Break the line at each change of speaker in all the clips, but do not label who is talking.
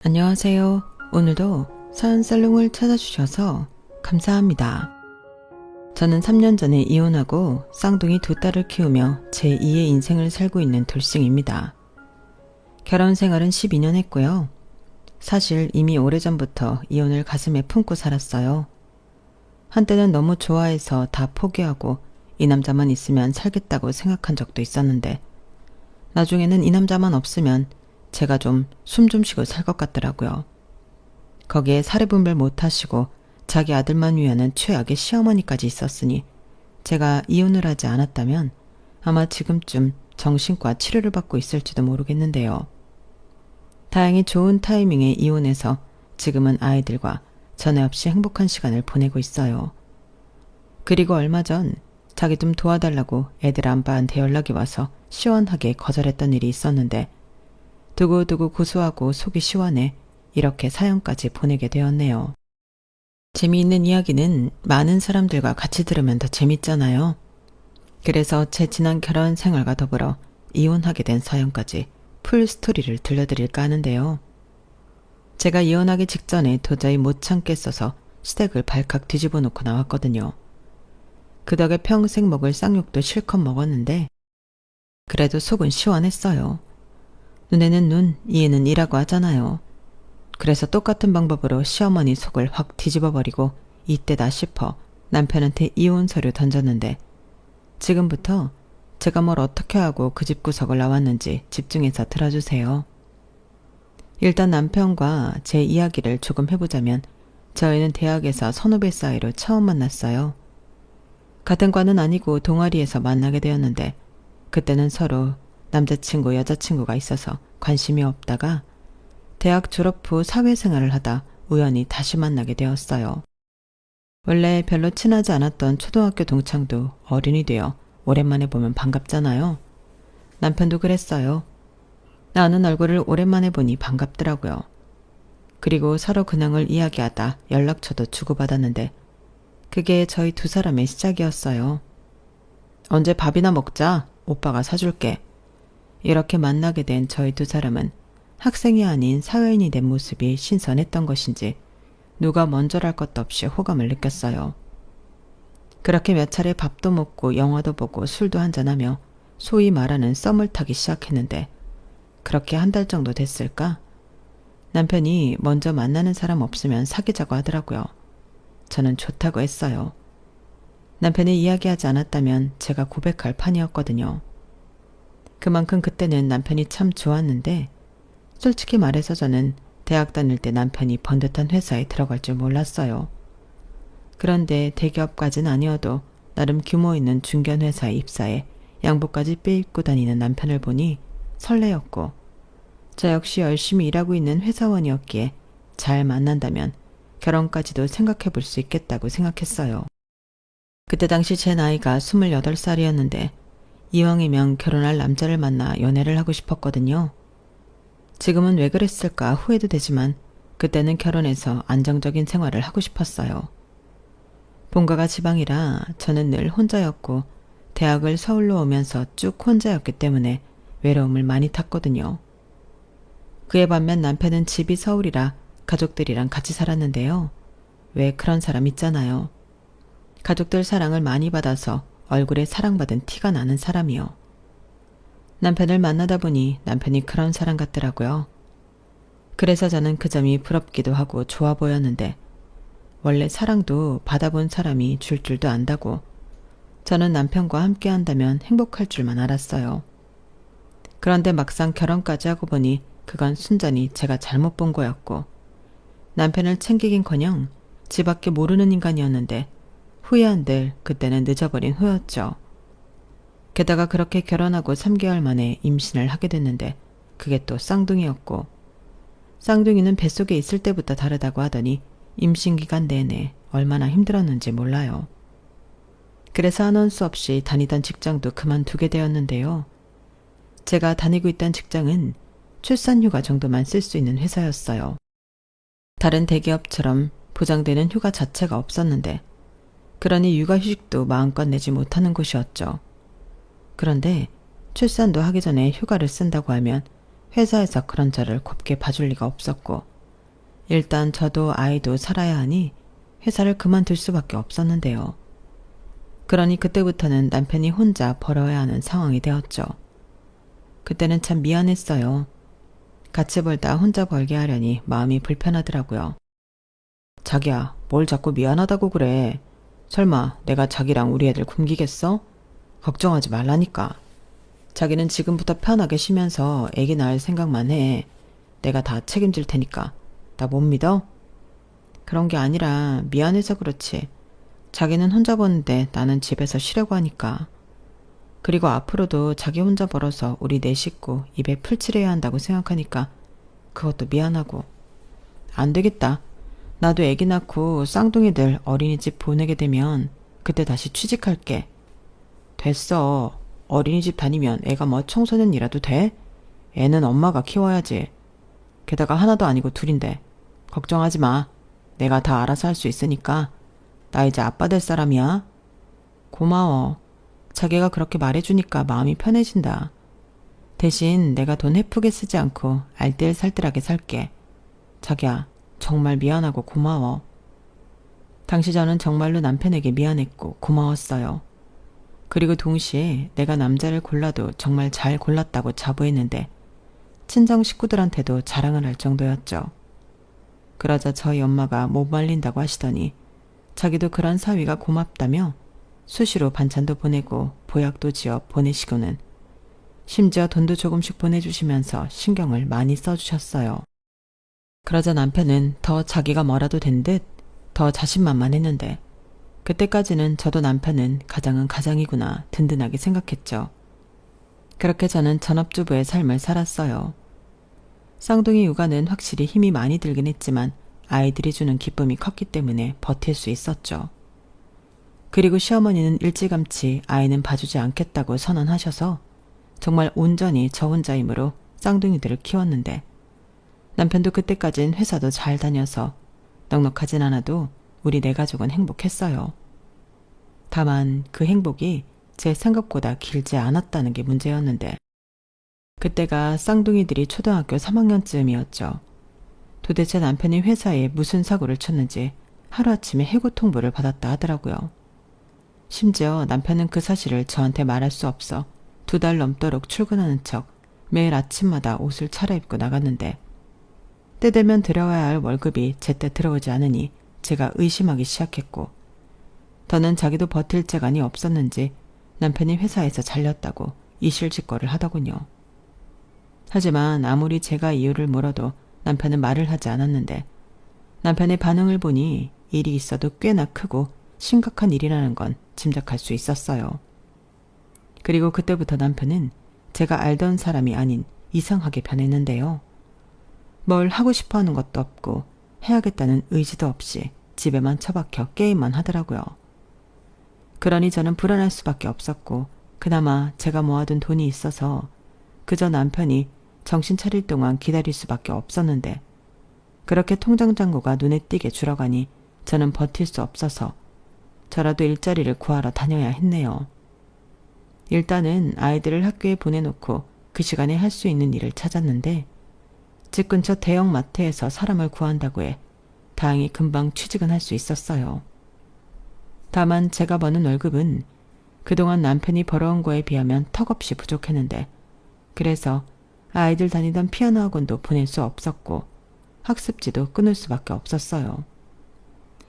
안녕하세요. 오늘도 사연살롱을 찾아주셔서 감사합니다. 저는 3년 전에 이혼하고 쌍둥이 두 딸을 키우며 제2의 인생을 살고 있는 돌싱입니다. 결혼 생활은 12년 했고요. 사실 이미 오래전부터 이혼을 가슴에 품고 살았어요. 한때는 너무 좋아해서 다 포기하고 이 남자만 있으면 살겠다고 생각한 적도 있었는데 나중에는 이 남자만 없으면 제가 좀 숨 좀 쉬고 살 것 같더라고요. 거기에 사례분별 못하시고 자기 아들만 위하는 최악의 시어머니까지 있었으니 제가 이혼을 하지 않았다면 아마 지금쯤 정신과 치료를 받고 있을지도 모르겠는데요. 다행히 좋은 타이밍에 이혼해서 지금은 아이들과 전에 없이 행복한 시간을 보내고 있어요. 그리고 얼마 전 자기 좀 도와달라고 애들 아빠한테 연락이 와서 시원하게 거절했던 일이 있었는데 두고두고 고소하고 속이 시원해 이렇게 사연까지 보내게 되었네요. 재미있는 이야기는 많은 사람들과 같이 들으면 더 재밌잖아요. 그래서 제 지난 결혼 생활과 더불어 이혼하게 된 사연까지 풀 스토리를 들려드릴까 하는데요. 제가 이혼하기 직전에 도저히 못 참겠어서 시댁을 발칵 뒤집어 놓고 나왔거든요. 그 덕에 평생 먹을 쌍욕도 실컷 먹었는데 그래도 속은 시원했어요. 눈에는 눈, 이에는 이라고 하잖아요. 그래서 똑같은 방법으로 시어머니 속을 확 뒤집어버리고 이때다 싶어 남편한테 이혼 서류 던졌는데 지금부터 제가 뭘 어떻게 하고 그 집 구석을 나왔는지 집중해서 들어주세요. 일단 남편과 제 이야기를 조금 해보자면 저희는 대학에서 선후배 사이로 처음 만났어요. 같은 과는 아니고 동아리에서 만나게 되었는데 그때는 서로 남자친구, 여자친구가 있어서 관심이 없다가 대학 졸업 후 사회생활을 하다 우연히 다시 만나게 되었어요. 원래 별로 친하지 않았던 초등학교 동창도 어른이 되어 오랜만에 보면 반갑잖아요. 남편도 그랬어요. 나는 얼굴을 오랜만에 보니 반갑더라고요. 그리고 서로 근황을 이야기하다 연락처도 주고받았는데 그게 저희 두 사람의 시작이었어요. 언제 밥이나 먹자. 오빠가 사줄게. 이렇게 만나게 된 저희 두 사람은 학생이 아닌 사회인이 된 모습이 신선했던 것인지 누가 먼저랄 것도 없이 호감을 느꼈어요. 그렇게 몇 차례 밥도 먹고 영화도 보고 술도 한잔하며 소위 말하는 썸을 타기 시작했는데 그렇게 한 달 정도 됐을까? 남편이 먼저 만나는 사람 없으면 사귀자고 하더라고요. 저는 좋다고 했어요. 남편이 이야기하지 않았다면 제가 고백할 판이었거든요. 그만큼 그때는 남편이 참 좋았는데 솔직히 말해서 저는 대학 다닐 때 남편이 번듯한 회사에 들어갈 줄 몰랐어요. 그런데 대기업까진 아니어도 나름 규모 있는 중견회사에 입사해 양복까지 빼입고 다니는 남편을 보니 설레었고 저 역시 열심히 일하고 있는 회사원이었기에 잘 만난다면 결혼까지도 생각해 볼 수 있겠다고 생각했어요. 그때 당시 제 나이가 28살이었는데 이왕이면 결혼할 남자를 만나 연애를 하고 싶었거든요. 지금은 왜 그랬을까 후회도 되지만 그때는 결혼해서 안정적인 생활을 하고 싶었어요. 본가가 지방이라 저는 늘 혼자였고 대학을 서울로 오면서 쭉 혼자였기 때문에 외로움을 많이 탔거든요. 그에 반면 남편은 집이 서울이라 가족들이랑 같이 살았는데요. 왜 그런 사람 있잖아요. 가족들 사랑을 많이 받아서 얼굴에 사랑받은 티가 나는 사람이요. 남편을 만나다 보니 남편이 그런 사람 같더라고요. 그래서 저는 그 점이 부럽기도 하고 좋아 보였는데 원래 사랑도 받아본 사람이 줄 줄도 안다고 저는 남편과 함께 한다면 행복할 줄만 알았어요. 그런데 막상 결혼까지 하고 보니 그건 순전히 제가 잘못 본 거였고 남편을 챙기긴커녕 지밖에 모르는 인간이었는데 후회한들 그때는 늦어버린 후였죠. 게다가 그렇게 결혼하고 3개월 만에 임신을 하게 됐는데 그게 또 쌍둥이였고 쌍둥이는 뱃속에 있을 때부터 다르다고 하더니 임신 기간 내내 얼마나 힘들었는지 몰라요. 그래서 한원 수 없이 다니던 직장도 그만두게 되었는데요. 제가 다니고 있던 직장은 출산휴가 정도만 쓸 수 있는 회사였어요. 다른 대기업처럼 보장되는 휴가 자체가 없었는데 그러니 육아휴직도 마음껏 내지 못하는 곳이었죠. 그런데 출산도 하기 전에 휴가를 쓴다고 하면 회사에서 그런 저를 곱게 봐줄 리가 없었고 일단 저도 아이도 살아야 하니 회사를 그만둘 수밖에 없었는데요. 그러니 그때부터는 남편이 혼자 벌어야 하는 상황이 되었죠. 그때는 참 미안했어요. 같이 벌다 혼자 벌게 하려니 마음이 불편하더라고요. 자기야, 뭘 자꾸 미안하다고 그래. 설마 내가 자기랑 우리 애들 굶기겠어? 걱정하지 말라니까. 자기는 지금부터 편하게 쉬면서 애기 낳을 생각만 해. 내가 다 책임질 테니까. 나 못 믿어? 그런 게 아니라 미안해서 그렇지. 자기는 혼자 버는데 나는 집에서 쉬려고 하니까. 그리고 앞으로도 자기 혼자 벌어서 우리 네 식구 입에 풀칠해야 한다고 생각하니까 그것도 미안하고. 안 되겠다. 나도 애기 낳고 쌍둥이들 어린이집 보내게 되면 그때 다시 취직할게. 됐어. 어린이집 다니면 애가 뭐 청소년이라도 돼? 애는 엄마가 키워야지. 게다가 하나도 아니고 둘인데. 걱정하지 마. 내가 다 알아서 할 수 있으니까. 나 이제 아빠 될 사람이야. 고마워. 자기가 그렇게 말해주니까 마음이 편해진다. 대신 내가 돈 헤프게 쓰지 않고 알뜰살뜰하게 살게. 자기야, 정말 미안하고 고마워. 당시 저는 정말로 남편에게 미안했고 고마웠어요. 그리고 동시에 내가 남자를 골라도 정말 잘 골랐다고 자부했는데 친정 식구들한테도 자랑을 할 정도였죠. 그러자 저희 엄마가 못 말린다고 하시더니 자기도 그런 사위가 고맙다며 수시로 반찬도 보내고 보약도 지어 보내시고는 심지어 돈도 조금씩 보내주시면서 신경을 많이 써주셨어요. 그러자 남편은 더 자기가 뭐라도 된 듯 더 자신만만했는데 그때까지는 저도 남편은 가장은 가장이구나 든든하게 생각했죠. 그렇게 저는 전업주부의 삶을 살았어요. 쌍둥이 육아는 확실히 힘이 많이 들긴 했지만 아이들이 주는 기쁨이 컸기 때문에 버틸 수 있었죠. 그리고 시어머니는 일찌감치 아이는 봐주지 않겠다고 선언하셔서 정말 온전히 저 혼자 힘으로 쌍둥이들을 키웠는데 남편도 그때까진 회사도 잘 다녀서 넉넉하진 않아도 우리 네 가족은 행복했어요. 다만 그 행복이 제 생각보다 길지 않았다는 게 문제였는데 그때가 쌍둥이들이 초등학교 3학년쯤이었죠. 도대체 남편이 회사에 무슨 사고를 쳤는지 하루아침에 해고 통보를 받았다 하더라고요. 심지어 남편은 그 사실을 저한테 말할 수 없어 2달 넘도록 출근하는 척 매일 아침마다 옷을 차려입고 나갔는데 때 되면 들어와야 할 월급이 제때 들어오지 않으니 제가 의심하기 시작했고 더는 자기도 버틸 재간이 없었는지 남편이 회사에서 잘렸다고 이실직고를 하더군요. 하지만 아무리 제가 이유를 물어도 남편은 말을 하지 않았는데 남편의 반응을 보니 일이 있어도 꽤나 크고 심각한 일이라는 건 짐작할 수 있었어요. 그리고 그때부터 남편은 제가 알던 사람이 아닌 이상하게 변했는데요. 뭘 하고 싶어 하는 것도 없고 해야겠다는 의지도 없이 집에만 처박혀 게임만 하더라고요. 그러니 저는 불안할 수밖에 없었고 그나마 제가 모아둔 돈이 있어서 그저 남편이 정신 차릴 동안 기다릴 수밖에 없었는데 그렇게 통장 잔고가 눈에 띄게 줄어가니 저는 버틸 수 없어서 저라도 일자리를 구하러 다녀야 했네요. 일단은 아이들을 학교에 보내놓고 그 시간에 할 수 있는 일을 찾았는데 집 근처 대형 마트에서 사람을 구한다고 해 다행히 금방 취직은 할 수 있었어요. 다만 제가 버는 월급은 그동안 남편이 벌어온 거에 비하면 턱없이 부족했는데 그래서 아이들 다니던 피아노 학원도 보낼 수 없었고 학습지도 끊을 수밖에 없었어요.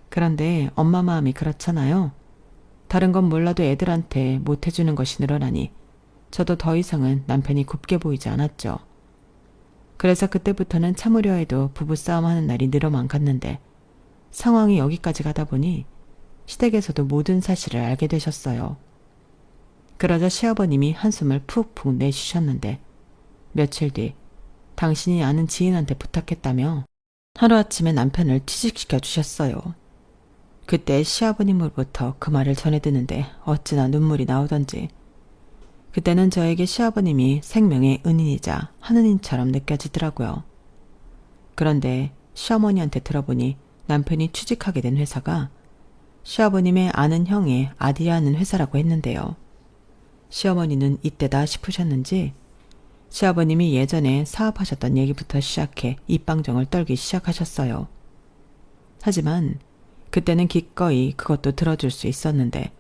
그런데 엄마 마음이 그렇잖아요. 다른 건 몰라도 애들한테 못해주는 것이 늘어나니 저도 더 이상은 남편이 곱게 보이지 않았죠. 그래서 그때부터는 참으려 해도 부부싸움하는 날이 늘어만 갔는데 상황이 여기까지 가다 보니 시댁에서도 모든 사실을 알게 되셨어요. 그러자 시아버님이 한숨을 푹푹 내쉬셨는데 며칠 뒤 당신이 아는 지인한테 부탁했다며 하루아침에 남편을 취직시켜 주셨어요. 그때 시아버님으로부터 그 말을 전해 듣는데 어찌나 눈물이 나오던지 그때는 저에게 시아버님이 생명의 은인이자 하느님처럼 느껴지더라고요. 그런데 시어머니한테 들어보니 남편이 취직하게 된 회사가 시아버님의 아는 형의 아들이 하는 회사라고 했는데요. 시어머니는 이때다 싶으셨는지 시아버님이 예전에 사업하셨던 얘기부터 시작해 입방정을 떨기 시작하셨어요. 하지만 그때는 기꺼이 그것도 들어줄 수 있었는데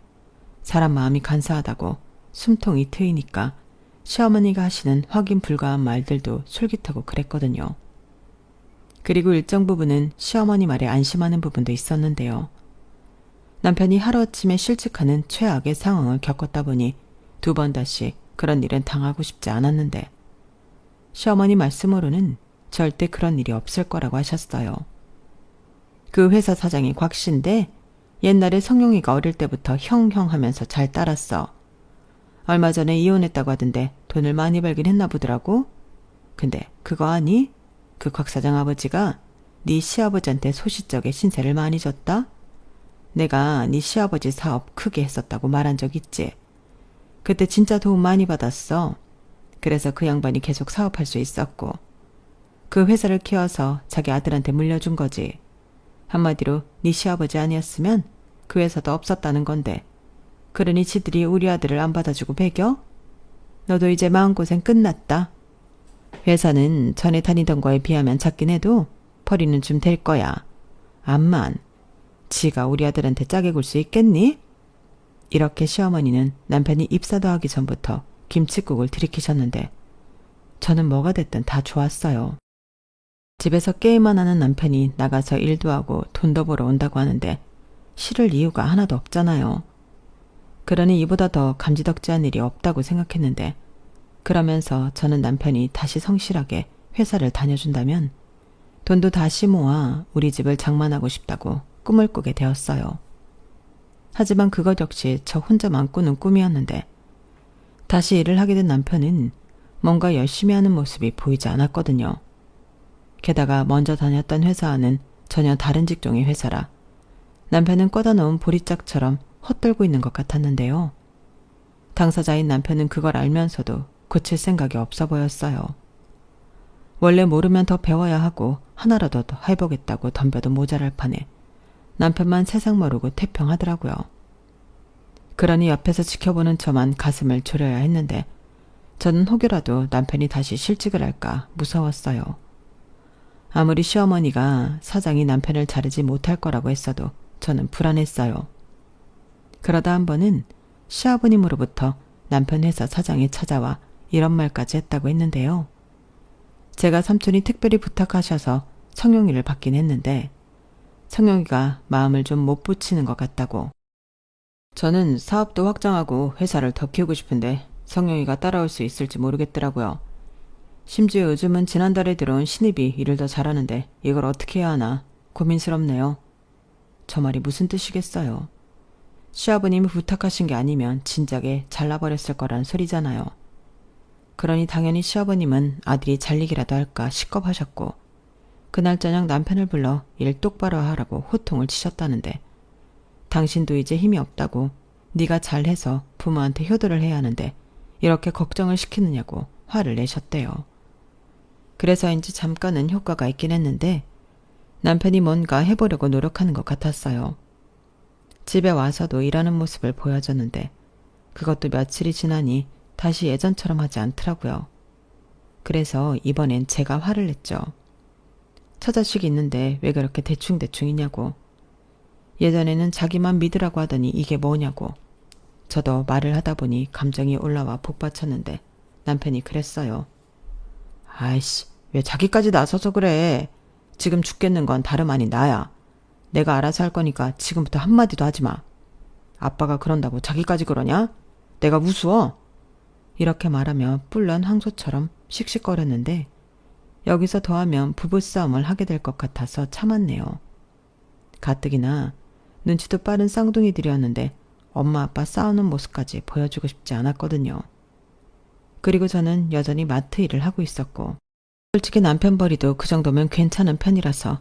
사람 마음이 간사하다고 숨통이 트이니까 시어머니가 하시는 확인 불가한 말들도 솔깃하고 그랬거든요. 그리고 일정 부분은 시어머니 말에 안심하는 부분도 있었는데요. 남편이 하루아침에 실직하는 최악의 상황을 겪었다 보니 2번 다시 그런 일은 당하고 싶지 않았는데 시어머니 말씀으로는 절대 그런 일이 없을 거라고 하셨어요. 그 회사 사장이 곽 씨인데 옛날에 성룡이가 어릴 때부터 형형 하면서 잘 따랐어. 얼마 전에 이혼했다고 하던데 돈을 많이 벌긴 했나 보더라고. 근데 그거 아니? 그 곽 사장 아버지가 네 시아버지한테 소시적에 신세를 많이 졌다? 내가 네 시아버지 사업 크게 했었다고 말한 적 있지. 그때 진짜 도움 많이 받았어. 그래서 그 양반이 계속 사업할 수 있었고 그 회사를 키워서 자기 아들한테 물려준 거지. 한마디로 네 시아버지 아니었으면 그 회사도 없었다는 건데 그러니 지들이 우리 아들을 안 받아주고 배겨? 너도 이제 마음고생 끝났다. 회사는 전에 다니던 거에 비하면 작긴 해도 벌이는 좀 될 거야. 암만 지가 우리 아들한테 짜게 굴 수 있겠니? 이렇게 시어머니는 남편이 입사도 하기 전부터 김칫국을 들이키셨는데 저는 뭐가 됐든 다 좋았어요. 집에서 게임만 하는 남편이 나가서 일도 하고 돈도 벌어 온다고 하는데 싫을 이유가 하나도 없잖아요. 그러니 이보다 더 감지덕지한 일이 없다고 생각했는데 그러면서 저는 남편이 다시 성실하게 회사를 다녀준다면 돈도 다시 모아 우리 집을 장만하고 싶다고 꿈을 꾸게 되었어요. 하지만 그것 역시 저 혼자만 꾸는 꿈이었는데 다시 일을 하게 된 남편은 뭔가 열심히 하는 모습이 보이지 않았거든요. 게다가 먼저 다녔던 회사와는 전혀 다른 직종의 회사라 남편은 꺼다 놓은 보리짝처럼 헛돌고 있는 것 같았는데요. 당사자인 남편은 그걸 알면서도 고칠 생각이 없어 보였어요. 원래 모르면 더 배워야 하고 하나라도 더 해보겠다고 덤벼도 모자랄 판에 남편만 세상 모르고 태평하더라고요. 그러니 옆에서 지켜보는 저만 가슴을 졸여야 했는데 저는 혹여라도 남편이 다시 실직을 할까 무서웠어요. 아무리 시어머니가 사장이 남편을 자르지 못할 거라고 했어도 저는 불안했어요. 그러다 한 번은 시아버님으로부터 남편 회사 사장이 찾아와 이런 말까지 했다고 했는데요. 제가 삼촌이 특별히 부탁하셔서 성룡이를 받긴 했는데 성룡이가 마음을 좀 못 붙이는 것 같다고. 저는 사업도 확장하고 회사를 더 키우고 싶은데 성룡이가 따라올 수 있을지 모르겠더라고요. 심지어 요즘은 지난달에 들어온 신입이 일을 더 잘하는데 이걸 어떻게 해야 하나 고민스럽네요. 저 말이 무슨 뜻이겠어요. 시아버님이 부탁하신 게 아니면 진작에 잘라버렸을 거라는 소리잖아요. 그러니 당연히 시아버님은 아들이 잘리기라도 할까 식겁하셨고 그날 저녁 남편을 불러 일 똑바로 하라고 호통을 치셨다는데 당신도 이제 힘이 없다고 네가 잘해서 부모한테 효도를 해야 하는데 이렇게 걱정을 시키느냐고 화를 내셨대요. 그래서인지 잠깐은 효과가 있긴 했는데 남편이 뭔가 해보려고 노력하는 것 같았어요. 집에 와서도 일하는 모습을 보여줬는데 그것도 며칠이 지나니 다시 예전처럼 하지 않더라고요. 그래서 이번엔 제가 화를 냈죠. 처자식이 있는데 왜 그렇게 대충대충이냐고. 예전에는 자기만 믿으라고 하더니 이게 뭐냐고. 저도 말을 하다 보니 감정이 올라와 복받쳤는데 남편이 그랬어요. 아이씨, 왜 자기까지 나서서 그래. 지금 죽겠는 건 다름 아닌 나야. 내가 알아서 할 거니까 지금부터 한마디도 하지 마. 아빠가 그런다고 자기까지 그러냐? 내가 무서워? 이렇게 말하며 뿔난 황소처럼 씩씩거렸는데 여기서 더하면 부부싸움을 하게 될 것 같아서 참았네요. 가뜩이나 눈치도 빠른 쌍둥이들이었는데 엄마 아빠 싸우는 모습까지 보여주고 싶지 않았거든요. 그리고 저는 여전히 마트 일을 하고 있었고 솔직히 남편 벌이도 그 정도면 괜찮은 편이라서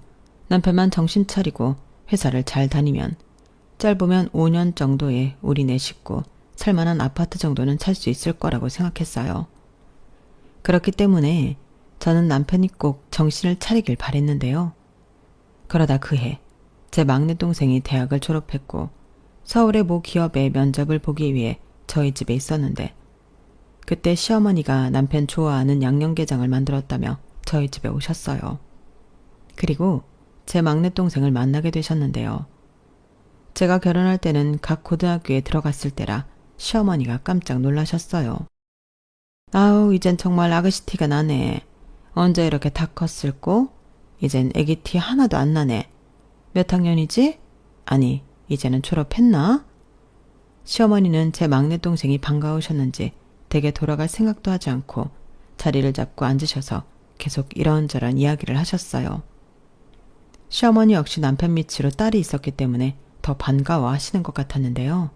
남편만 정신 차리고 회사를 잘 다니면 짧으면 5년 정도에 우리 네 식구 살만한 아파트 정도는 살 수 있을 거라고 생각했어요. 그렇기 때문에 저는 남편이 꼭 정신을 차리길 바랬는데요. 그러다 그해 제 막내 동생이 대학을 졸업했고 서울의 모 기업의 면접을 보기 위해 저희 집에 있었는데 그때 시어머니가 남편 좋아하는 양념게장을 만들었다며 저희 집에 오셨어요. 그리고 제 막내 동생을 만나게 되셨는데요. 제가 결혼할 때는 각 고등학교에 들어갔을 때라 시어머니가 깜짝 놀라셨어요. 아우, 이젠 정말 아가씨 티가 나네. 언제 이렇게 다 컸을꼬? 이젠 애기 티 하나도 안 나네. 몇 학년이지? 아니, 이제는 졸업했나? 시어머니는 제 막내 동생이 반가우셨는지 댁에 돌아갈 생각도 하지 않고 자리를 잡고 앉으셔서 계속 이런저런 이야기를 하셨어요. 시어머니 역시 남편 밑으로 딸이 있었기 때문에 더 반가워하시는 것 같았는데요.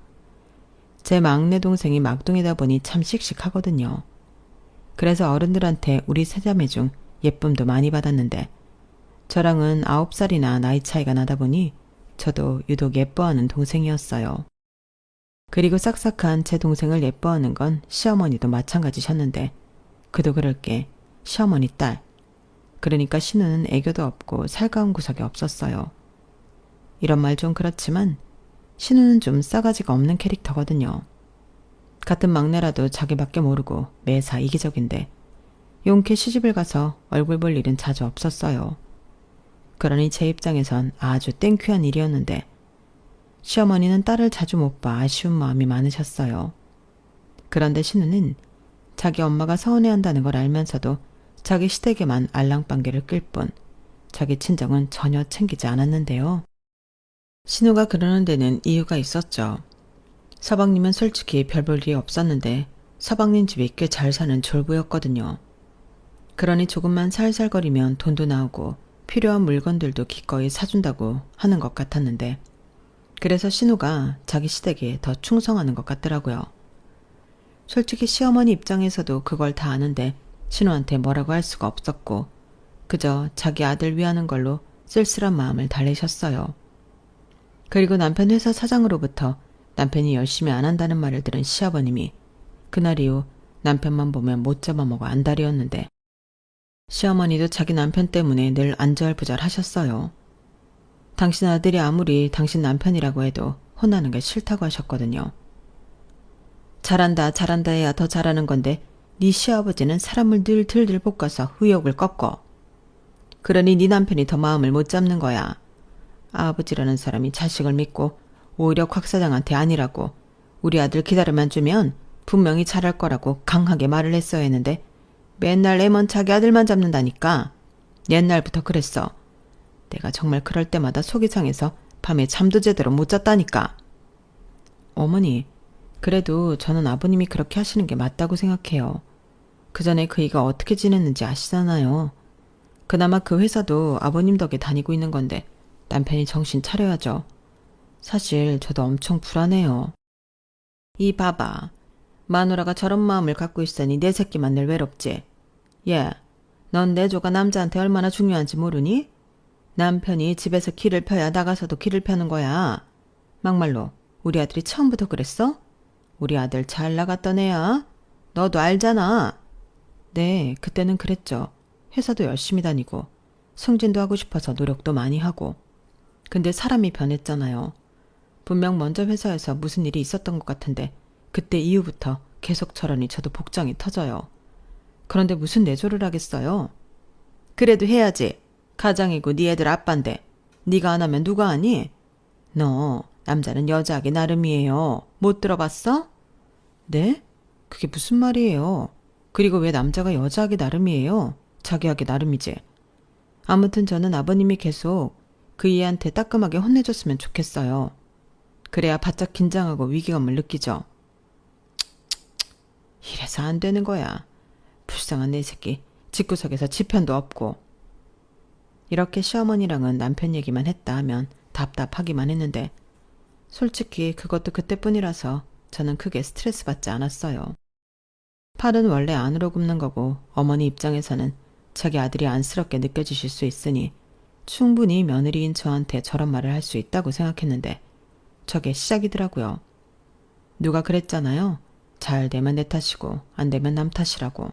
제 막내 동생이 막둥이다 보니 참 씩씩하거든요. 그래서 어른들한테 우리 세자매 중 예쁨도 많이 받았는데 저랑은 9살이나 나이 차이가 나다 보니 저도 유독 예뻐하는 동생이었어요. 그리고 싹싹한 제 동생을 예뻐하는 건 시어머니도 마찬가지셨는데 그도 그럴 게 시어머니 딸, 그러니까 신우는 애교도 없고 살가운 구석이 없었어요. 이런 말 좀 그렇지만 신우는 좀 싸가지가 없는 캐릭터거든요. 같은 막내라도 자기밖에 모르고 매사 이기적인데 용케 시집을 가서 얼굴 볼 일은 자주 없었어요. 그러니 제 입장에선 아주 땡큐한 일이었는데 시어머니는 딸을 자주 못 봐 아쉬운 마음이 많으셨어요. 그런데 신우는 자기 엄마가 서운해한다는 걸 알면서도 자기 시댁에만 알랑방귀를 낄 뿐 자기 친정은 전혀 챙기지 않았는데요. 신우가 그러는 데는 이유가 있었죠. 서방님은 솔직히 별 볼 일이 없었는데 서방님 집이 꽤 잘 사는 졸부였거든요. 그러니 조금만 살살거리면 돈도 나오고 필요한 물건들도 기꺼이 사준다고 하는 것 같았는데 그래서 신우가 자기 시댁에 더 충성하는 것 같더라고요. 솔직히 시어머니 입장에서도 그걸 다 아는데 신우한테 뭐라고 할 수가 없었고 그저 자기 아들 위하는 걸로 쓸쓸한 마음을 달래셨어요. 그리고 남편 회사 사장으로부터 남편이 열심히 안 한다는 말을 들은 시아버님이 그날 이후 남편만 보면 못 잡아먹어 안달이었는데 시어머니도 자기 남편 때문에 늘 안절부절 하셨어요. 당신 아들이 아무리 당신 남편이라고 해도 혼나는 게 싫다고 하셨거든요. 잘한다 잘한다 해야 더 잘하는 건데 네 시아버지는 사람을 늘 들들 볶아서 의욕을 꺾어. 그러니 네 남편이 더 마음을 못 잡는 거야. 아버지라는 사람이 자식을 믿고 오히려 곽 사장한테 아니라고 우리 아들 기다려만 주면 분명히 잘할 거라고 강하게 말을 했어야 했는데 맨날 애먼 자기 아들만 잡는다니까. 옛날부터 그랬어. 내가 정말 그럴 때마다 속이 상해서 밤에 잠도 제대로 못 잤다니까. 어머니, 그래도 저는 아버님이 그렇게 하시는 게 맞다고 생각해요. 그 전에 그이가 어떻게 지냈는지 아시잖아요. 그나마 그 회사도 아버님 덕에 다니고 있는 건데 남편이 정신 차려야죠. 사실 저도 엄청 불안해요. 이 봐봐. 마누라가 저런 마음을 갖고 있으니 내 새끼만 늘 외롭지. 예, 넌 내조가 남자한테 얼마나 중요한지 모르니? 남편이 집에서 길을 펴야 나가서도 길을 펴는 거야. 막말로 우리 아들이 처음부터 그랬어? 우리 아들 잘 나갔던 애야. 너도 알잖아. 네, 그때는 그랬죠. 회사도 열심히 다니고 승진도 하고 싶어서 노력도 많이 하고. 근데 사람이 변했잖아요. 분명 먼저 회사에서 무슨 일이 있었던 것 같은데 그때 이후부터 계속 저러니 저도 복장이 터져요. 그런데 무슨 내조를 하겠어요? 그래도 해야지. 가장이고 네 애들 아빠인데 네가 안 하면 누가 하니? 너 남자는 여자하기 나름이에요. 못 들어봤어? 네? 그게 무슨 말이에요? 그리고 왜 남자가 여자하기 나름이에요? 자기하기 나름이지. 아무튼 저는 아버님이 계속 그 애한테 따끔하게 혼내줬으면 좋겠어요. 그래야 바짝 긴장하고 위기감을 느끼죠. 이래서 안 되는 거야. 불쌍한 내 새끼. 집구석에서 지편도 없고. 이렇게 시어머니랑은 남편 얘기만 했다 하면 답답하기만 했는데 솔직히 그것도 그때뿐이라서 저는 크게 스트레스 받지 않았어요. 팔은 원래 안으로 굽는 거고 어머니 입장에서는 자기 아들이 안쓰럽게 느껴지실 수 있으니 충분히 며느리인 저한테 저런 말을 할 수 있다고 생각했는데 저게 시작이더라고요. 누가 그랬잖아요. 잘 되면 내 탓이고 안 되면 남 탓이라고.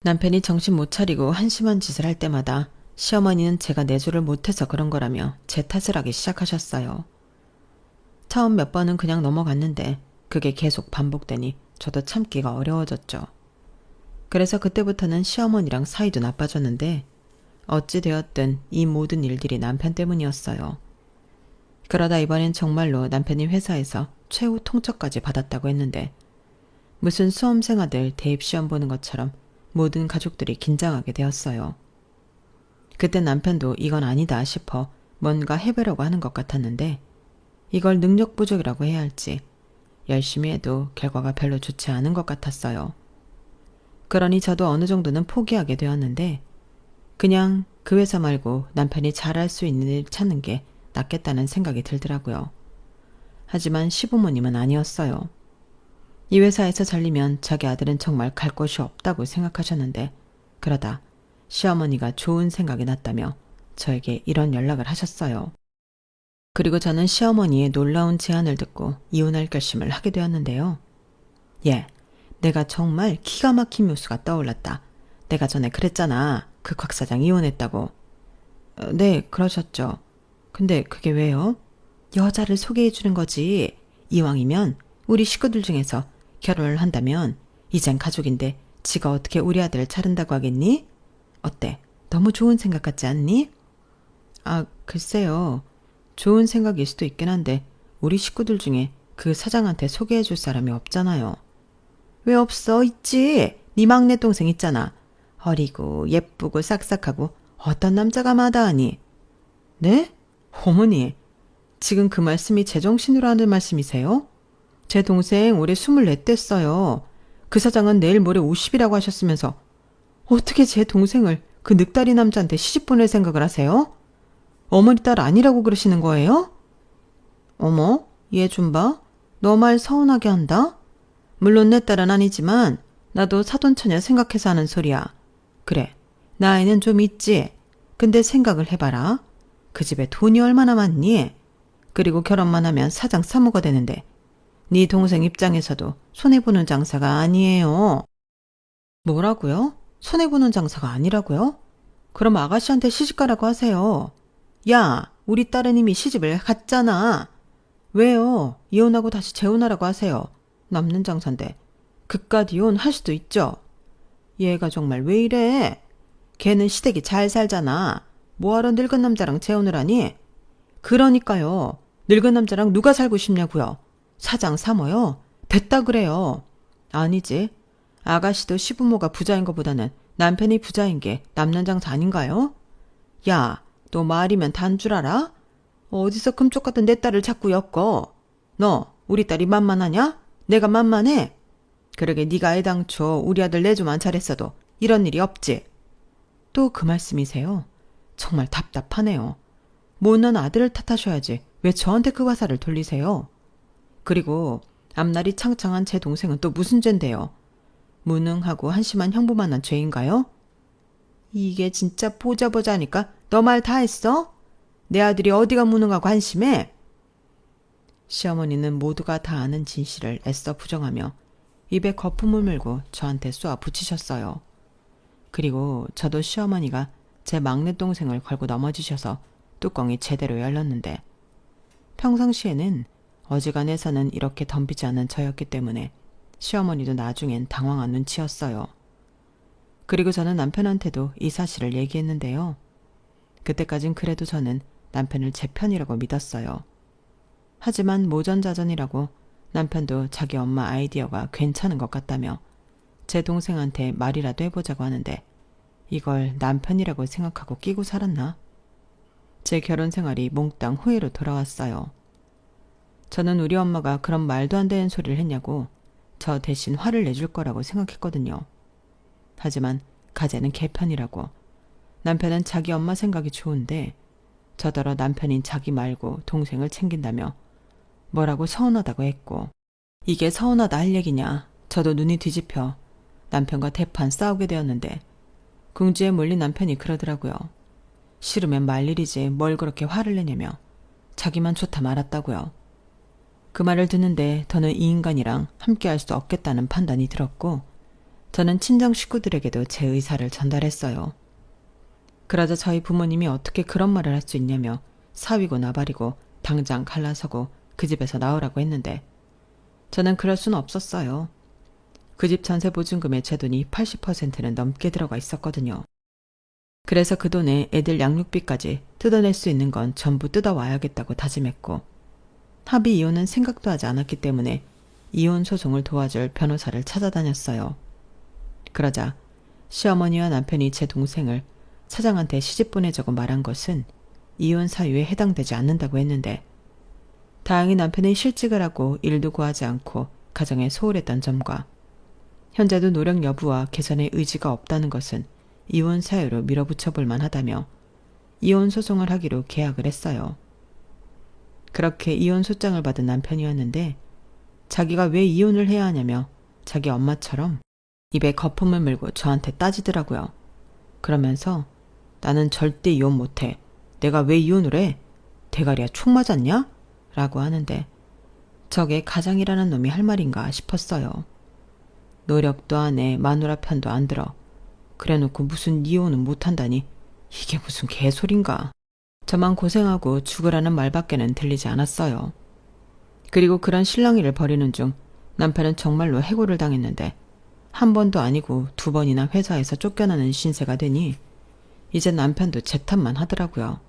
남편이 정신 못 차리고 한심한 짓을 할 때마다 시어머니는 제가 내조를 못해서 그런 거라며 제 탓을 하기 시작하셨어요. 처음 몇 번은 그냥 넘어갔는데 그게 계속 반복되니 저도 참기가 어려워졌죠. 그래서 그때부터는 시어머니랑 사이도 나빠졌는데 어찌되었든 이 모든 일들이 남편 때문이었어요. 그러다 이번엔 정말로 남편이 회사에서 최후 통첩까지 받았다고 했는데 무슨 수험생아들 대입시험 보는 것처럼 모든 가족들이 긴장하게 되었어요. 그때 남편도 이건 아니다 싶어 뭔가 해보려고 하는 것 같았는데 이걸 능력 부족이라고 해야 할지 열심히 해도 결과가 별로 좋지 않은 것 같았어요. 그러니 저도 어느 정도는 포기하게 되었는데 그냥 그 회사 말고 남편이 잘할 수 있는 일 찾는 게 낫겠다는 생각이 들더라고요. 하지만 시부모님은 아니었어요. 이 회사에서 잘리면 자기 아들은 정말 갈 곳이 없다고 생각하셨는데 그러다 시어머니가 좋은 생각이 났다며 저에게 이런 연락을 하셨어요. 그리고 저는 시어머니의 놀라운 제안을 듣고 이혼할 결심을 하게 되었는데요. 내가 정말 기가 막힌 묘수가 떠올랐다. 내가 전에 그랬잖아. 그 곽 사장 이혼했다고. 네, 그러셨죠. 근데 그게 왜요? 여자를 소개해 주는 거지. 이왕이면 우리 식구들 중에서 결혼을 한다면 이젠 가족인데 지가 어떻게 우리 아들을 차른다고 하겠니? 어때? 너무 좋은 생각 같지 않니? 글쎄요. 좋은 생각일 수도 있긴 한데 우리 식구들 중에 그 사장한테 소개해 줄 사람이 없잖아요. 왜 없어? 있지. 네 막내 동생 있잖아. 어리고 예쁘고 싹싹하고 어떤 남자가 마다하니? 네? 어머니, 지금 그 말씀이 제정신으로 하는 말씀이세요? 제 동생 올해 24 됐어요. 그 사장은 내일 모레 50이라고 하셨으면서 어떻게 제 동생을 그 늑다리 남자한테 시집 보낼 생각을 하세요? 어머니 딸 아니라고 그러시는 거예요? 어머, 얘 좀 봐. 너 말 서운하게 한다? 물론 내 딸은 아니지만 나도 사돈처녀 생각해서 하는 소리야. 그래, 나이는 좀 있지. 근데 생각을 해봐라. 그 집에 돈이 얼마나 많니? 그리고 결혼만 하면 사장 사무가 되는데 네 동생 입장에서도 손해보는 장사가 아니에요. 뭐라고요? 손해보는 장사가 아니라고요? 그럼 아가씨한테 시집가라고 하세요. 야, 우리 딸은 이미 시집을 갔잖아. 왜요? 이혼하고 다시 재혼하라고 하세요. 남는 장사인데 그깟 이혼 할 수도 있죠. 얘가 정말 왜 이래? 걔는 시댁이 잘 살잖아. 뭐하러 늙은 남자랑 재혼을 하니? 그러니까요. 늙은 남자랑 누가 살고 싶냐고요. 사장 사모요? 됐다 그래요. 아니지. 아가씨도 시부모가 부자인 것보다는 남편이 부자인 게 남는 장사 아닌가요? 야, 너 말이면 단 줄 알아? 어디서 금쪽 같은 내 딸을 자꾸 엮어. 너 우리 딸이 만만하냐? 내가 만만해? 그러게 네가 애당초 우리 아들 내조만 잘했어도 이런 일이 없지. 또 그 말씀이세요? 정말 답답하네요. 못난 아들을 탓하셔야지 왜 저한테 그 화살을 돌리세요? 그리고 앞날이 창창한 제 동생은 또 무슨 죄인데요? 무능하고 한심한 형부만한 죄인가요? 이게 진짜 보자 하니까 너 말 다 했어? 내 아들이 어디가 무능하고 한심해? 시어머니는 모두가 다 아는 진실을 애써 부정하며 입에 거품을 물고 저한테 쏘아 붙이셨어요. 그리고 저도 시어머니가 제 막내 동생을 걸고 넘어지셔서 뚜껑이 제대로 열렸는데 평상시에는 어지간해서는 이렇게 덤비지 않은 저였기 때문에 시어머니도 나중엔 당황한 눈치였어요. 그리고 저는 남편한테도 이 사실을 얘기했는데요. 그때까진 그래도 저는 남편을 제 편이라고 믿었어요. 하지만 모전자전이라고 남편도 자기 엄마 아이디어가 괜찮은 것 같다며 제 동생한테 말이라도 해보자고 하는데 이걸 남편이라고 생각하고 끼고 살았나? 제 결혼 생활이 몽땅 후회로 돌아왔어요. 저는 우리 엄마가 그런 말도 안 되는 소리를 했냐고 저 대신 화를 내줄 거라고 생각했거든요. 하지만 가재는 개편이라고 남편은 자기 엄마 생각이 좋은데 저더러 남편인 자기 말고 동생을 챙긴다며 뭐라고 서운하다고 했고 이게 서운하다 할 얘기냐. 저도 눈이 뒤집혀 남편과 대판 싸우게 되었는데 궁지에 몰린 남편이 그러더라고요. 싫으면 말 일이지 뭘 그렇게 화를 내냐며 자기만 좋다 말았다고요. 그 말을 듣는데 더는 이 인간이랑 함께할 수 없겠다는 판단이 들었고 저는 친정 식구들에게도 제 의사를 전달했어요. 그러자 저희 부모님이 어떻게 그런 말을 할 수 있냐며 사위고 나발이고 당장 갈라서고 그 집에서 나오라고 했는데 저는 그럴 수는 없었어요. 그 집 전세 보증금의 제 돈이 80%는 넘게 들어가 있었거든요. 그래서 그 돈에 애들 양육비까지 뜯어낼 수 있는 건 전부 뜯어와야겠다고 다짐했고, 합의 이혼은 생각도 하지 않았기 때문에 이혼 소송을 도와줄 변호사를 찾아다녔어요. 그러자 시어머니와 남편이 제 동생을 사장한테 시집 보내자고 말한 것은 이혼 사유에 해당되지 않는다고 했는데, 다행히 남편이 실직을 하고 일도 구하지 않고 가정에 소홀했던 점과 현재도 노력 여부와 개선의 의지가 없다는 것은 이혼 사유로 밀어붙여 볼 만하다며 이혼 소송을 하기로 계약을 했어요. 그렇게 이혼 소장을 받은 남편이었는데, 자기가 왜 이혼을 해야 하냐며 자기 엄마처럼 입에 거품을 물고 저한테 따지더라고요. 그러면서 나는 절대 이혼 못해. 내가 왜 이혼을 해? 대가리야 총 맞았냐? 라고 하는데, 저게 가장이라는 놈이 할 말인가 싶었어요. 노력도 안 해, 마누라 편도 안 들어. 그래놓고 무슨 이혼은 못한다니, 이게 무슨 개소린가. 저만 고생하고 죽으라는 말밖에는 들리지 않았어요. 그리고 그런 실랑이를 벌이는 중 남편은 정말로 해고를 당했는데, 한 번도 아니고 2번이나 회사에서 쫓겨나는 신세가 되니 이제 남편도 제 탓만 하더라고요.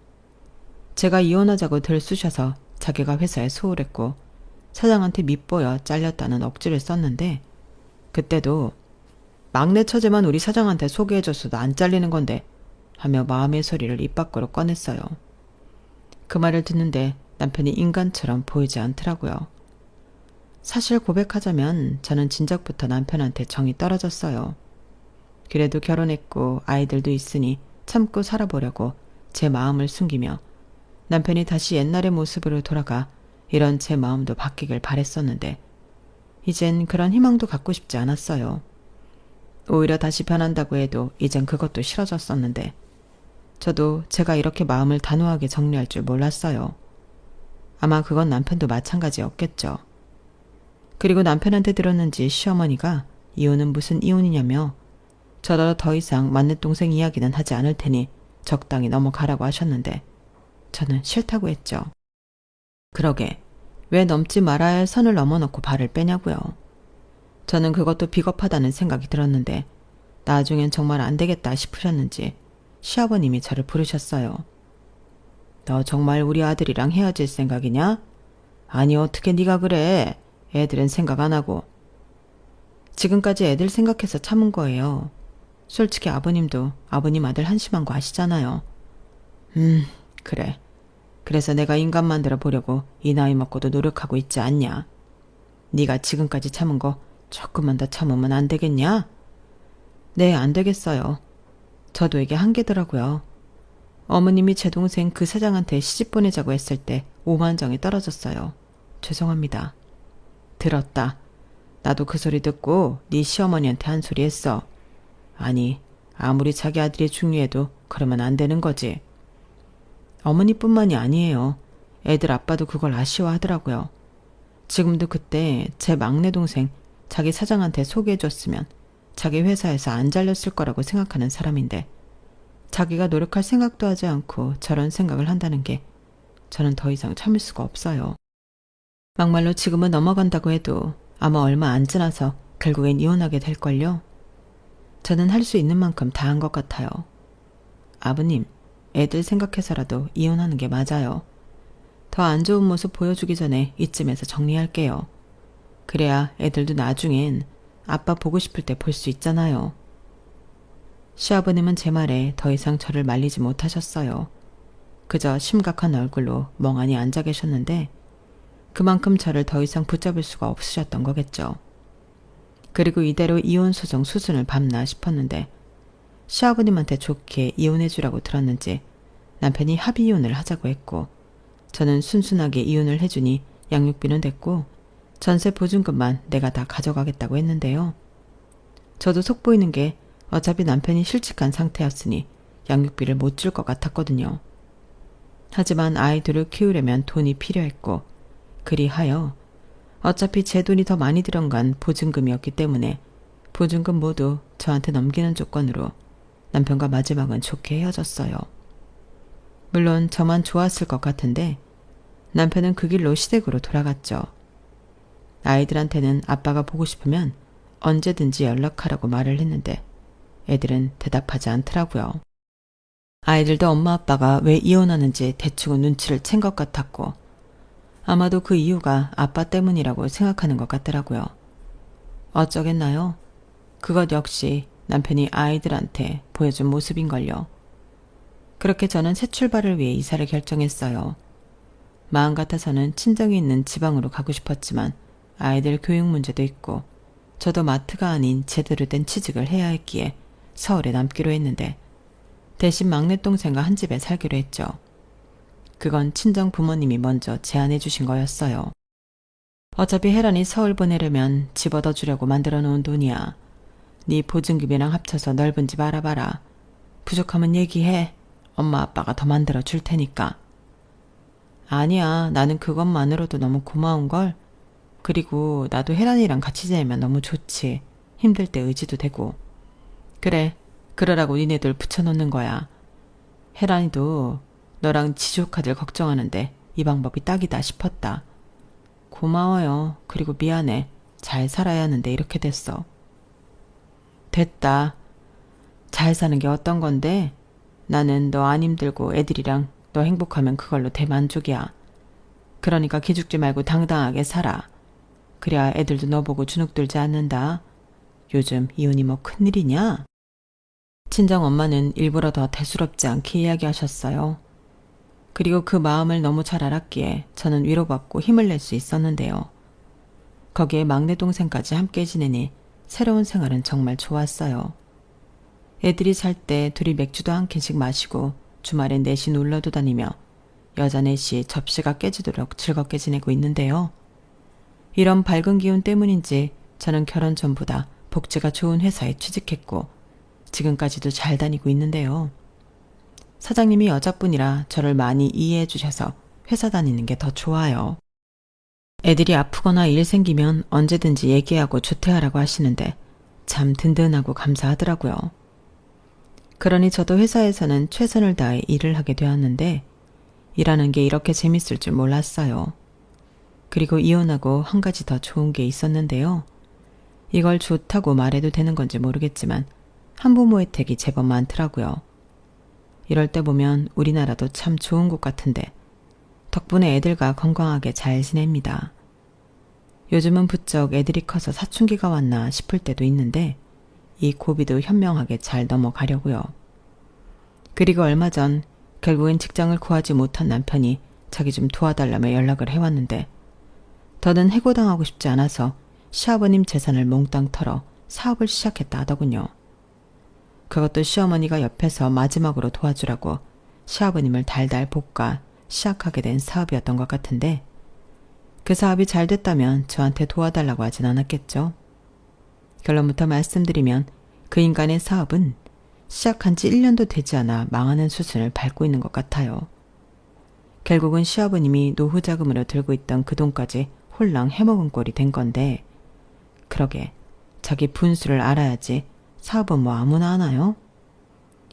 제가 이혼하자고 들쑤셔서 자기가 회사에 소홀했고 사장한테 밉보여 잘렸다는 억지를 썼는데, 그때도 막내 처제만 우리 사장한테 소개해줬어도 안 잘리는 건데 하며 마음의 소리를 입 밖으로 꺼냈어요. 그 말을 듣는데 남편이 인간처럼 보이지 않더라고요. 사실 고백하자면 저는 진작부터 남편한테 정이 떨어졌어요. 그래도 결혼했고 아이들도 있으니 참고 살아보려고 제 마음을 숨기며 남편이 다시 옛날의 모습으로 돌아가 이런 제 마음도 바뀌길 바랬었는데, 이젠 그런 희망도 갖고 싶지 않았어요. 오히려 다시 변한다고 해도 이젠 그것도 싫어졌었는데, 저도 제가 이렇게 마음을 단호하게 정리할 줄 몰랐어요. 아마 그건 남편도 마찬가지였겠죠. 그리고 남편한테 들었는지 시어머니가 이혼은 무슨 이혼이냐며 저더러 더 이상 만내동생 이야기는 하지 않을 테니 적당히 넘어가라고 하셨는데, 저는 싫다고 했죠. 그러게 왜 넘지 말아야 할 선을 넘어놓고 발을 빼냐고요. 저는 그것도 비겁하다는 생각이 들었는데, 나중엔 정말 안 되겠다 싶으셨는지 시아버님이 저를 부르셨어요. 너 정말 우리 아들이랑 헤어질 생각이냐? 아니 어떻게 네가 그래. 애들은 생각 안 하고. 지금까지 애들 생각해서 참은 거예요. 솔직히 아버님도 아버님 아들 한심한 거 아시잖아요. 그래. 그래서 내가 인간 만들어 보려고 이 나이 먹고도 노력하고 있지 않냐. 네가 지금까지 참은 거 조금만 더 참으면 안 되겠냐? 네, 안 되겠어요. 저도 이게 한계더라고요. 어머님이 제 동생 그 사장한테 시집 보내자고 했을 때 오만정이 떨어졌어요. 죄송합니다. 들었다. 나도 그 소리 듣고 네 시어머니한테 한 소리 했어. 아니, 아무리 자기 아들이 중요해도 그러면 안 되는 거지. 어머니뿐만이 아니에요. 애들 아빠도 그걸 아쉬워하더라고요. 지금도 그때 제 막내 동생 자기 사장한테 소개해줬으면 자기 회사에서 안 잘렸을 거라고 생각하는 사람인데, 자기가 노력할 생각도 하지 않고 저런 생각을 한다는 게 저는 더 이상 참을 수가 없어요. 막말로 지금은 넘어간다고 해도 아마 얼마 안 지나서 결국엔 이혼하게 될걸요. 저는 할 수 있는 만큼 다 한 것 같아요. 아버님, 애들 생각해서라도 이혼하는 게 맞아요. 더 안 좋은 모습 보여주기 전에 이쯤에서 정리할게요. 그래야 애들도 나중엔 아빠 보고 싶을 때 볼 수 있잖아요. 시아버님은 제 말에 더 이상 저를 말리지 못하셨어요. 그저 심각한 얼굴로 멍하니 앉아 계셨는데, 그만큼 저를 더 이상 붙잡을 수가 없으셨던 거겠죠. 그리고 이대로 이혼 소송 수순을 밟나 싶었는데, 시아버님한테 좋게 이혼해주라고 들었는지 남편이 합의 이혼을 하자고 했고, 저는 순순하게 이혼을 해주니 양육비는 됐고 전세 보증금만 내가 다 가져가겠다고 했는데요. 저도 속 보이는 게 어차피 남편이 실직한 상태였으니 양육비를 못 줄 것 같았거든요. 하지만 아이들을 키우려면 돈이 필요했고, 그리하여 어차피 제 돈이 더 많이 들어간 보증금이었기 때문에 보증금 모두 저한테 넘기는 조건으로 남편과 마지막은 좋게 헤어졌어요. 물론 저만 좋았을 것 같은데 남편은 그 길로 시댁으로 돌아갔죠. 아이들한테는 아빠가 보고 싶으면 언제든지 연락하라고 말을 했는데 애들은 대답하지 않더라고요. 아이들도 엄마 아빠가 왜 이혼하는지 대충은 눈치를 챈 것 같았고 아마도 그 이유가 아빠 때문이라고 생각하는 것 같더라고요. 어쩌겠나요? 그것 역시 남편이 아이들한테 보여준 모습인걸요. 그렇게 저는 새 출발을 위해 이사를 결정했어요. 마음 같아서는 친정이 있는 지방으로 가고 싶었지만 아이들 교육 문제도 있고 저도 마트가 아닌 제대로 된 취직을 해야 했기에 서울에 남기로 했는데 대신 막내 동생과 한 집에 살기로 했죠. 그건 친정 부모님이 먼저 제안해 주신 거였어요. 어차피 혜란이 서울 보내려면 집 얻어주려고 만들어 놓은 돈이야. 네 보증금이랑 합쳐서 넓은 집 알아봐라. 부족하면 얘기해. 엄마 아빠가 더 만들어 줄 테니까. 아니야, 나는 그것만으로도 너무 고마운걸. 그리고 나도 혜란이랑 같이 지내면 너무 좋지. 힘들 때 의지도 되고. 그래, 그러라고 니네들 붙여놓는 거야. 혜란이도 너랑 지조카들 걱정하는데 이 방법이 딱이다 싶었다. 고마워요. 그리고 미안해. 잘 살아야 하는데 이렇게 됐어. 됐다. 잘 사는 게 어떤 건데? 나는 너 안 힘들고 애들이랑 너 행복하면 그걸로 대만족이야. 그러니까 기죽지 말고 당당하게 살아. 그래야 애들도 너 보고 주눅 들지 않는다. 요즘 이혼이 뭐 큰일이냐? 친정 엄마는 일부러 더 대수롭지 않게 이야기하셨어요. 그리고 그 마음을 너무 잘 알았기에 저는 위로받고 힘을 낼 수 있었는데요. 거기에 막내 동생까지 함께 지내니 새로운 생활은 정말 좋았어요. 애들이 살 때 둘이 맥주도 한 캔씩 마시고 주말엔 넷이 놀러도 다니며 여자 넷이 접시가 깨지도록 즐겁게 지내고 있는데요. 이런 밝은 기운 때문인지 저는 결혼 전보다 복지가 좋은 회사에 취직했고 지금까지도 잘 다니고 있는데요. 사장님이 여자분이라 저를 많이 이해해 주셔서 회사 다니는 게 더 좋아요. 애들이 아프거나 일 생기면 언제든지 얘기하고 조퇴하라고 하시는데 참 든든하고 감사하더라고요. 그러니 저도 회사에서는 최선을 다해 일을 하게 되었는데 일하는 게 이렇게 재밌을 줄 몰랐어요. 그리고 이혼하고 한 가지 더 좋은 게 있었는데요. 이걸 좋다고 말해도 되는 건지 모르겠지만 한부모 혜택이 제법 많더라고요. 이럴 때 보면 우리나라도 참 좋은 곳 같은데 덕분에 애들과 건강하게 잘 지냅니다. 요즘은 부쩍 애들이 커서 사춘기가 왔나 싶을 때도 있는데 이 고비도 현명하게 잘 넘어가려고요. 그리고 얼마 전 결국엔 직장을 구하지 못한 남편이 자기 좀 도와달라며 연락을 해왔는데 더는 해고당하고 싶지 않아서 시아버님 재산을 몽땅 털어 사업을 시작했다 하더군요. 그것도 시어머니가 옆에서 마지막으로 도와주라고 시아버님을 달달 볶아 시작하게 된 사업이었던 것 같은데 그 사업이 잘 됐다면 저한테 도와달라고 하진 않았겠죠. 결론부터 말씀드리면 그 인간의 사업은 시작한 지 1년도 되지 않아 망하는 수순을 밟고 있는 것 같아요. 결국은 시아버님이 노후 자금으로 들고 있던 그 돈까지 홀랑 해먹은 꼴이 된 건데 그러게 자기 분수를 알아야지 사업은 뭐 아무나 하나요?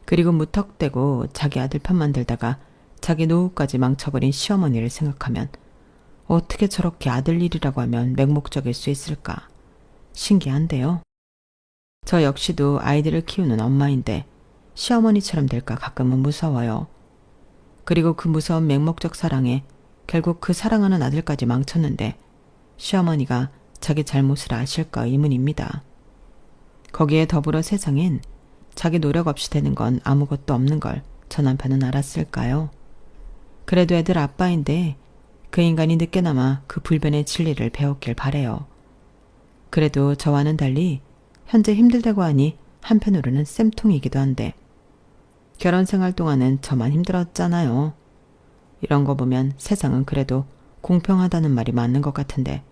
그리고 무턱대고 자기 아들 편만 들다가 자기 노후까지 망쳐버린 시어머니를 생각하면 어떻게 저렇게 아들 일이라고 하면 맹목적일 수 있을까? 신기한데요. 저 역시도 아이들을 키우는 엄마인데 시어머니처럼 될까 가끔은 무서워요. 그리고 그 무서운 맹목적 사랑에 결국 그 사랑하는 아들까지 망쳤는데 시어머니가 자기 잘못을 아실까 의문입니다. 거기에 더불어 세상엔 자기 노력 없이 되는 건 아무것도 없는 걸 저 남편은 알았을까요? 그래도 애들 아빠인데 그 인간이 늦게나마 그 불변의 진리를 배웠길 바래요. 그래도 저와는 달리 현재 힘들다고 하니 한편으로는 쌤통이기도 한데 결혼 생활 동안은 저만 힘들었잖아요. 이런 거 보면 세상은 그래도 공평하다는 말이 맞는 것 같은데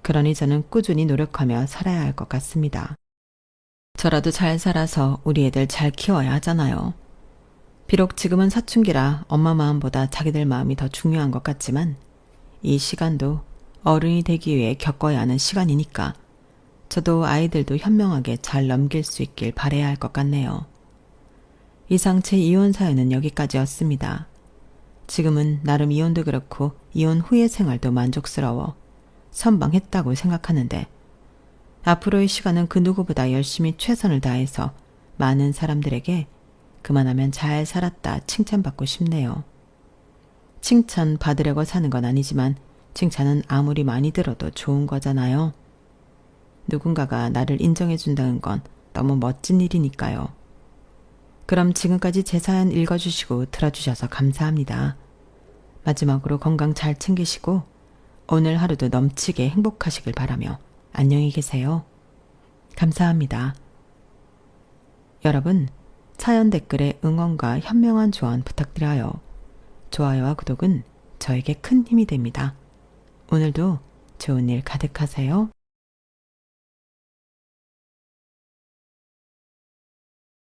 그러니 저는 꾸준히 노력하며 살아야 할 것 같습니다. 저라도 잘 살아서 우리 애들 잘 키워야 하잖아요. 비록 지금은 사춘기라 엄마 마음보다 자기들 마음이 더 중요한 것 같지만 이 시간도 어른이 되기 위해 겪어야 하는 시간이니까 저도 아이들도 현명하게 잘 넘길 수 있길 바라야 할 것 같네요. 이상 제 이혼 사연은 여기까지였습니다. 지금은 나름 이혼도 그렇고 이혼 후의 생활도 만족스러워 선방했다고 생각하는데 앞으로의 시간은 그 누구보다 열심히 최선을 다해서 많은 사람들에게 그만하면 잘 살았다 칭찬받고 싶네요. 칭찬 받으려고 사는 건 아니지만 칭찬은 아무리 많이 들어도 좋은 거잖아요. 누군가가 나를 인정해준다는 건 너무 멋진 일이니까요. 그럼 지금까지 제 사연 읽어주시고 들어주셔서 감사합니다. 마지막으로 건강 잘 챙기시고 오늘 하루도 넘치게 행복하시길 바라며 안녕히 계세요. 감사합니다. 여러분, 사연 댓글에 응원과 현명한 조언 부탁드려요. 좋아요와 구독은 저에게 큰 힘이 됩니다. 오늘도 좋은 일 가득하세요.